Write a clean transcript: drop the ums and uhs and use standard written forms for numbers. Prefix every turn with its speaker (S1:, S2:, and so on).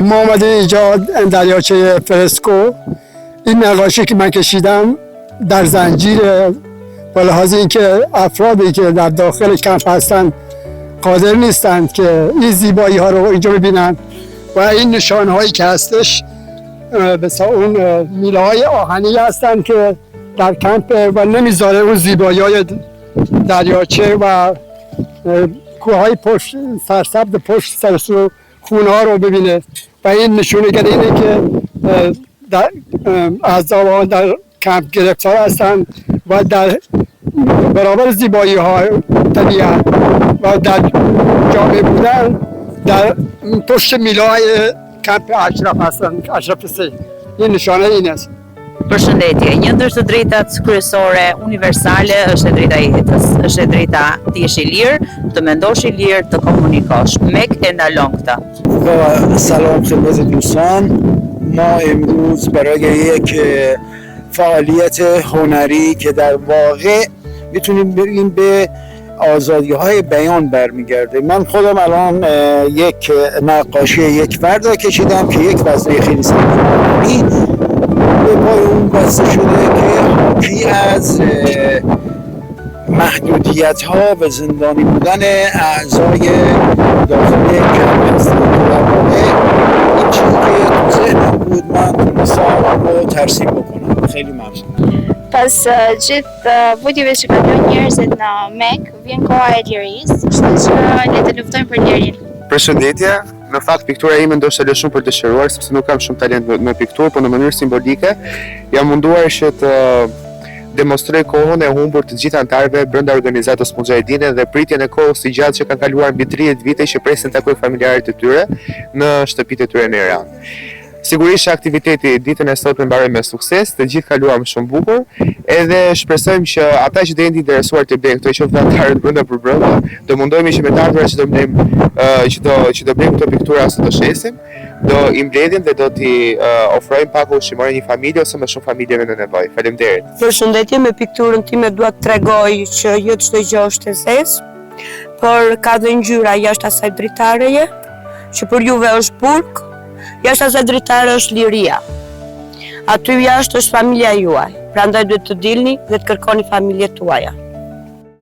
S1: محمد ایجاد دریاچه فرسکو این نقاشی که من کشیدم در زنجیر به لحاظ اینکه افرادی که در داخل کمپ هستند قادر نیستند که این زیبایی ها رو اینجا ببینن و این نشانه هایی که هستش مثلا اون میله های آهنی هستند که در کمپ و نمیذاره اون زیبایی های دریاچه و کوه های پشت سرسبز پشت سرسو خونه ها رو ببینه و این نشونه گر اینه که اعضا در کمپ گرفتار هستند و در برابر زیبایی ها طبیعت و در جامعه بودن در پشت میله های کمپ اشرف هستند، اشرف سی. این نشانه این است.
S2: Përshëndetje, një ndër të drejtat kryesore universale është e drejta e jetës, është e drejta të jesh i lirë, të mendosh i lirë, të komunikosh. Mek e ndalon këtë.
S3: سلام خدمت دوستان. ما امروز برای یک فعالیت هنری که در واقع میتونیم بگیم به آزادی‌های بیان برمیگرده. من خودم الان یک نقاشی یک فرد را کشیدم که یک وزنه خیلی سنگینی به پای اون بسته شده که حاکی از محدودیت‌ها و زندانی بودن اعضای داخل کمپ هستند. در واقع این چیزی که تو ذهنم بود من تونستم رو ترسیم بکنم. خیلی ممنون.
S4: Pas gjithë vujtjeve që kanë lënë njerëzit në Mek, vjen koha e lirisë, kështu që le të luftojmë për lirinë.
S5: Përshëndetje, në fakt piktura ime ndoshta lë shumë për të dëshiruar sepse nuk kam shumë talent me pikturë, por në mënyrë simbolike jam munduar që të demonstroj kohën e humbur të gjithë anëtarëve brenda organizatës Mujahedine dhe pritjen e kohës së gjatë që kanë kaluar mbi 30 vite që presin të takojnë familjarët e tyre në shtëpitë e tyre në Iran. Sigurisht aktiviteti ditën e sotme mbaroi me sukses, të gjithë kaluam shumë bukur, edhe shpresojmë që ata që do jenë interesuar të bëjnë këto qoftë anëtarët brenda për brenda, do mundohemi që me të ardhurat që do blejmë që do blejmë këto piktura ose do shesim, do i mbledhim dhe do t'i ofrojmë pak ushqimore një familje ose më shumë familjeve në nevojë. Faleminderit.
S6: Përshëndetje, me pikturën time dua të tregoj që jo çdo gjë është e zezë, por ka dhe ngjyra jashtë asaj dritareje, që për juve është burg, jashtë asaj dritare është liria. Aty jashtë është familja juaj, prandaj duhet të dilni dhe të kërkoni familjet tuaja.